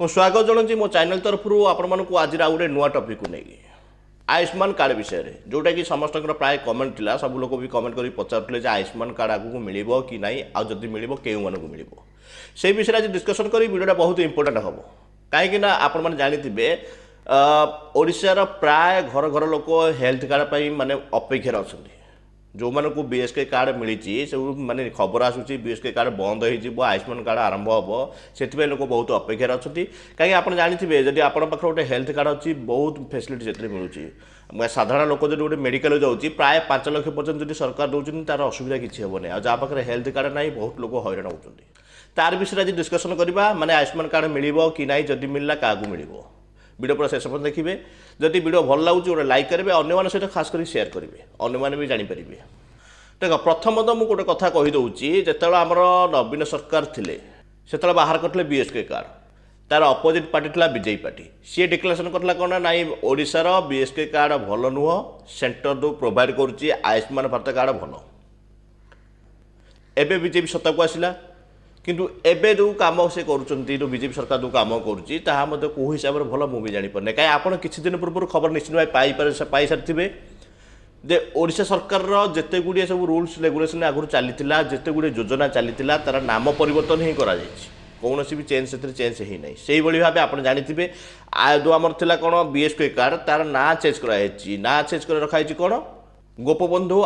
ମୁଁ ସ୍ୱାଗତ ଜଣାଉଛି ମୋ ଚ୍ୟାନେଲ ତରଫରୁ ଆପଣମାନଙ୍କୁ ଆଜିର ଆଉ ଗୋଟେ ନୂଆ ଟପିକକୁ ନେଇକି ଆୟୁଷ୍ମାନ କାର୍ଡ଼ ବିଷୟରେ ଯେଉଁଟାକି ସମସ୍ତଙ୍କର ପ୍ରାୟ କମେଣ୍ଟ ଥିଲା। ସବୁ ଲୋକ ବି କମେଣ୍ଟ କରି ପଚାରୁଥିଲେ ଯେ ଆୟୁଷ୍ମାନ କାର୍ଡ଼ ଆଗକୁ ମିଳିବ କି ନାହିଁ, ଆଉ ଯଦି ମିଳିବ କେଉଁମାନଙ୍କୁ ମିଳିବ। ସେହି ବିଷୟରେ ଆଜି ଡିସ୍କସନ୍ କରି ଭିଡ଼ିଓଟା ବହୁତ ଇମ୍ପୋର୍ଟାଣ୍ଟ ହେବ। କାହିଁକିନା ଆପଣମାନେ ଜାଣିଥିବେ ଓଡ଼ିଶାର ପ୍ରାୟ ଘର ଘର ଲୋକ ହେଲ୍ଥ କାର୍ଡ଼ ପାଇଁ ମାନେ ଅପେକ୍ଷାରେ ଅଛନ୍ତି। ଯେଉଁମାନଙ୍କୁ ବିଏସ୍କେ କାର୍ଡ଼ ମିଳିଛି ସବୁ ମାନେ ଖବର ଆସୁଛି ବିଏସ୍କେ କାର୍ଡ଼ ବନ୍ଦ ହୋଇଯିବ, ଆୟୁଷ୍ମାନ କାର୍ଡ଼ ଆରମ୍ଭ ହେବ, ସେଥିପାଇଁ ଲୋକ ବହୁତ ଅପେକ୍ଷାରେ ଅଛନ୍ତି। କାହିଁକି ଆପଣ ଜାଣିଥିବେ ଯଦି ଆପଣଙ୍କ ପାଖରେ ଗୋଟେ ହେଲ୍ଥ କାର୍ଡ଼ ଅଛି ବହୁତ ଫ୍ୟାସିଲିଟି ସେଥିରେ ମିଳୁଛି। ସାଧାରଣ ଲୋକ ଯଦି ଗୋଟେ ମେଡ଼ିକାଲ ଯାଉଛି ପ୍ରାୟ 5 ଲକ୍ଷ ପର୍ଯ୍ୟନ୍ତ ଯଦି ସରକାର ଦେଉଛନ୍ତି ତାର ଅସୁବିଧା କିଛି ହେବନି। ଆଉ ଯାହା ପାଖରେ ହେଲ୍ଥ କାର୍ଡ଼ ନାହିଁ ବହୁତ ଲୋକ ହଇରାଣ ହେଉଛନ୍ତି। ତାର ବିଷୟରେ ଆଜି ଡିସ୍କସନ୍ କରିବା, ମାନେ ଆୟୁଷ୍ମାନ କାର୍ଡ଼ ମିଳିବ କି ନାହିଁ, ଯଦି ମିଳିଲା କାହାକୁ ମିଳିବ। ভিডিও পুরা শেষ পর্যন্ত দেখবে। যদি ভিডিও ভাল লাগুଛି গোটে লাইক করবে, অন্যমান সহ খাস করে সেয়ার করবে, অন্যମାନେ ବି ଜାଣିପାରିବେ। দেখ প্রথমত ମୁଁ ଗୋଟେ କଥା କହିଦେଉଛି, ଯେତେବେଳେ ଆମର ନବୀନ ସରକାର ଥିଲେ ସେତେବେଳେ ବାହାର କରିଥିଲେ ବିଏସ୍କେ କାର୍ଡ଼। ତାର ଅପୋଜିଟ୍ ପାର୍ଟି ଥିଲା ବିଜେପି ପାର୍ଟି। ସିଏ ଡିକ୍ଲାରେସନ୍ କରିଥିଲା କ'ଣ ନା ନାଇଁ ଓଡ଼ିଶାର ବିଏସ୍କେ କାର୍ଡ଼ ଭଲ ନୁହଁ, ସେଣ୍ଟର ଯେଉଁ ପ୍ରୋଭାଇଡ଼ କରୁଛି ଆୟୁଷ୍ମାନ ଭାରତ କାର୍ଡ଼ ଭଲ। ଏବେ ବିଜେପି ସତ୍ତାକୁ ଆସିଲା, କିନ୍ତୁ ଏବେ ଯେଉଁ କାମ ସେ କରୁଛନ୍ତି, ଯେଉଁ ବିଜେପି ସରକାର ଯେଉଁ କାମ କରୁଛି ତାହା ମଧ୍ୟ କେଉଁ ହିସାବରେ ଭଲ ମୁଁ ବି ଜାଣିପାରୁନି। କାହିଁ ଆପଣ କିଛି ଦିନ ପୂର୍ବରୁ ଖବର ନିଶ୍ଚିତ ଭାବେ ପାଇସାରିଥିବେ ଯେ ଓଡ଼ିଶା ସରକାରର ଯେତେ ଗୁଡ଼ିଏ ସବୁ ରୁଲ୍ସ ରେଗୁଲେସନ୍ ଆଗରୁ ଚାଲିଥିଲା, ଯେତେ ଗୁଡ଼ିଏ ଯୋଜନା ଚାଲିଥିଲା, ତାର ନାମ ପରିବର୍ତ୍ତନ ହିଁ କରାଯାଇଛି। କୌଣସି ବି ସେଥିରେ ଚେଞ୍ଜ ହେଇନାହିଁ। ସେଇଭଳି ଭାବେ ଆପଣ ଜାଣିଥିବେ ଯେଉଁ ଆମର ଥିଲା କ'ଣ ବିଏସ୍କେ କାର୍ଡ଼, ତାର ନାଁ ଚେଞ୍ଜ କରାଯାଇଛି। ନାଁ ଚେଞ୍ଜ କରି ରଖାଯାଇଛି କ'ଣ ଗୋପବନ୍ଧୁ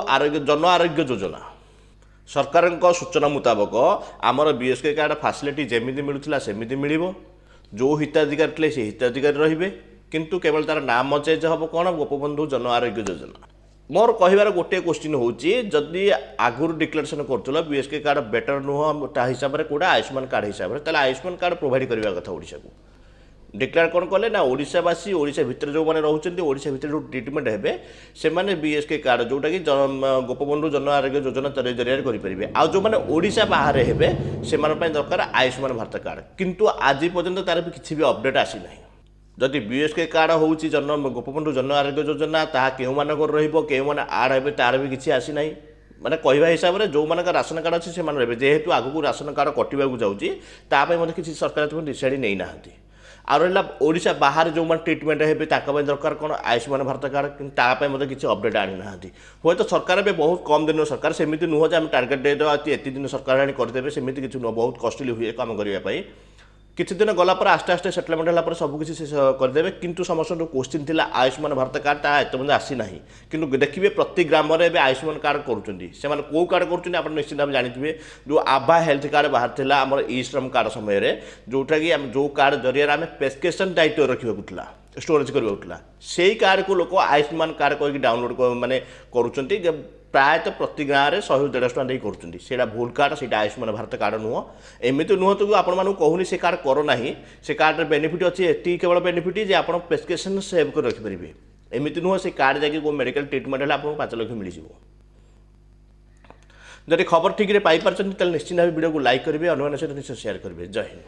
ଜନ ଆରୋଗ୍ୟ ଯୋଜନା। ସରକାରଙ୍କ ସୂଚନା ମୁତାବକ ଆମର ବିଏସ୍କେ କାର୍ଡ଼ ଫାସିଲିଟି ଯେମିତି ମିଳୁଥିଲା ସେମିତି ମିଳିବ। ଯେଉଁ ହିତାଧିକାରୀ ଥିଲେ ସେ ହିତାଧିକାରୀ ରହିବେ, କିନ୍ତୁ କେବଳ ତାର ନାମ ଚେଞ୍ଜ ହେବ କ'ଣ ଗୋପବନ୍ଧୁ ଜନ ଆରୋଗ୍ୟ ଯୋଜନା। ମୋର କହିବାର ଗୋଟିଏ କ୍ୱେଶ୍ଚିନ୍ ହେଉଛି, ଯଦି ଆଗରୁ ଡିକ୍ଲାରେସନ୍ କରୁଥିଲ ବିଏସ୍କେ କାର୍ଡ଼ ବେଟର ନୁହଁ ତା ହିସାବରେ କେଉଁଟା ଆୟୁଷ୍ମାନ କାର୍ଡ଼ ହିସାବରେ, ତାହେଲେ ଆୟୁଷ୍ମାନ କାର୍ଡ଼ ପ୍ରୋଭାଇଡ଼ କରିବା କଥା ଓଡ଼ିଶାକୁ। ଡିକ୍ଲେୟାର କ'ଣ କଲେ ନା ଓଡ଼ିଶାବାସୀ, ଓଡ଼ିଶା ଭିତରେ ଯେଉଁମାନେ ରହୁଛନ୍ତି, ଓଡ଼ିଶା ଭିତରେ ଯେଉଁ ଟ୍ରିଟମେଣ୍ଟ ହେବେ ସେମାନେ ବିଏସ୍କେ କାର୍ଡ଼ ଯେଉଁଟାକି ଗୋପବନ୍ଧୁ ଜନ ଆରୋଗ୍ୟ ଯୋଜନା ଜରିଆରେ କରିପାରିବେ। ଆଉ ଯେଉଁମାନେ ଓଡ଼ିଶା ବାହାରେ ହେବେ ସେମାନଙ୍କ ପାଇଁ ଦରକାର ଆୟୁଷ୍ମାନ ଭାରତ କାର୍ଡ଼। କିନ୍ତୁ ଆଜି ପର୍ଯ୍ୟନ୍ତ ତାର ବି କିଛି ବି ଅପଡ଼େଟ୍ ଆସିନାହିଁ। ଯଦି ବିଏସ୍କେ କାର୍ଡ଼ ହେଉଛି ଗୋପବନ୍ଧୁ ଜନ ଆରୋଗ୍ୟ ଯୋଜନା, ତାହା କେଉଁମାନଙ୍କର ରହିବ, କେଉଁମାନେ ଆଡ଼୍ ହେବେ ତାର ବି କିଛି ଆସିନାହିଁ। ମାନେ କହିବା ହିସାବରେ ଯେଉଁମାନଙ୍କର ରାସନ କାର୍ଡ଼ ଅଛି ସେମାନେ ରହିବେ। ଯେହେତୁ ଆଗକୁ ରାସନ କାର୍ଡ଼ କଟିବାକୁ ଯାଉଛି ତା ପାଇଁ ମଧ୍ୟ କିଛି ସରକାର ଡିସାଇଡ଼ ନେଇନାହାନ୍ତି। ଆଉ ରହିଲା ଓଡ଼ିଶା ବାହାରେ ଯେଉଁମାନେ ଟ୍ରିଟମେଣ୍ଟ ହେବେ ତାଙ୍କ ପାଇଁ ଦରକାର କ'ଣ ଆୟୁଷ୍ମାନ ଭାରତ କାର୍ଡ଼, କିନ୍ତୁ ତା ପାଇଁ ମଧ୍ୟ କିଛି ଅପଡ଼େଟ୍ ଆଣିନାହାନ୍ତି। ହୁଏତ ସରକାର ଏବେ ବହୁତ କମ୍ ଦିନର ସରକାର, ସେମିତି ନୁହଁ ଯେ ଆମେ ଟାର୍ଗେଟ୍ ଦେଇଦେବା ଏତେ ଦିନ ସରକାର ଆଣି କରିଦେବେ, ସେମିତି କିଛି ନୁହଁ। ବହୁତ କଷ୍ଟଲି ହୁଏ କାମ କରିବା ପାଇଁ। କିଛି ଦିନ ଗଲା ପରେ ଆସ୍ତେ ଆସ୍ତେ ସେଟଲମେଣ୍ଟ ହେଲା ପରେ ସବୁ କିଛି ସେ କରିଦେବେ। କିନ୍ତୁ ସମସ୍ତଙ୍କର କ୍ୱେଶ୍ଚିନ୍ ଥିଲା ଆୟୁଷ୍ମାନ ଭାରତ କାର୍ଡ଼, ତାହା ଏତେପର୍ଯ୍ୟନ୍ତ ଆସିନାହିଁ। କିନ୍ତୁ ଦେଖିବେ ପ୍ରତି ଗ୍ରାମରେ ଏବେ ଆୟୁଷ୍ମାନ କାର୍ଡ଼ କରୁଛନ୍ତି। ସେମାନେ କେଉଁ କାର୍ଡ଼ କରୁଛନ୍ତି ଆପଣ ନିଶ୍ଚିତ ଭାବେ ଜାଣିଥିବେ। ଯେଉଁ ଆଭା ହେଲ୍ଥ କାର୍ଡ଼ ବାହାରିଥିଲା ଆମର ଇ ଶ୍ରମ କାର୍ଡ଼ ସମୟରେ, ଯେଉଁଟାକି ଆମେ ଯେଉଁ କାର୍ଡ଼ ଜରିଆରେ ଆମେ ପ୍ରେସ୍କ୍ରିପସନ୍ ଦାୟିତ୍ୱ ରଖିବାକୁ ଥିଲା, ଷ୍ଟୋରେଜ୍ କରିବାକୁ ଥିଲା, ସେଇ କାର୍ଡ଼କୁ ଲୋକ ଆୟୁଷ୍ମାନ କାର୍ଡ଼ କହିକି ଡାଉନଲୋଡ଼ ମାନେ କରୁଛନ୍ତି। ପ୍ରାୟତଃ ପ୍ରତି ଗାଁରେ 100-150 ଟଙ୍କା ଦେଇ କରୁଛନ୍ତି। ସେଇଟା ଭୁଲ କାର୍ଡ଼, ସେଇଟା ଆୟୁଷ୍ମାନ ଭାରତ କାର୍ଡ଼ ନୁହଁ। ଏମିତି ନୁହଁନ୍ତୁ ଆପଣମାନଙ୍କୁ କହୁନି ସେ କାର୍ଡ଼ କର ନାହିଁ। ସେ କାର୍ଡ଼ରେ ବେନିଫିଟ୍ ଅଛି, ଏତିକି କେବଳ ବେନିଫିଟ୍ ଯେ ଆପଣ ପ୍ରେସ୍କ୍ରିପସନ୍ ସେଭ୍ କରି ରଖିପାରିବେ। ଏମିତି ନୁହଁ ସେ କାର୍ଡ଼ ଯାଇକି କେଉଁ ମେଡ଼ିକାଲ ଟ୍ରିଟମେଣ୍ଟ ହେଲେ ଆପଣଙ୍କୁ 5 ଲକ୍ଷ ମିଳିଯିବ। ଯଦି ଖବର ଠିକ୍ରେ ପାଇପାରୁଛନ୍ତି ତାହେଲେ ନିଶ୍ଚିତ ଭାବେ ଭିଡ଼ିଓକୁ ଲାଇକ୍ କରିବେ, ଅନ୍ୟମାନଙ୍କ ସହିତ ନିଶ୍ଚୟ ସେୟାର କରିବେ। ଜୟ ହିନ୍ଦ।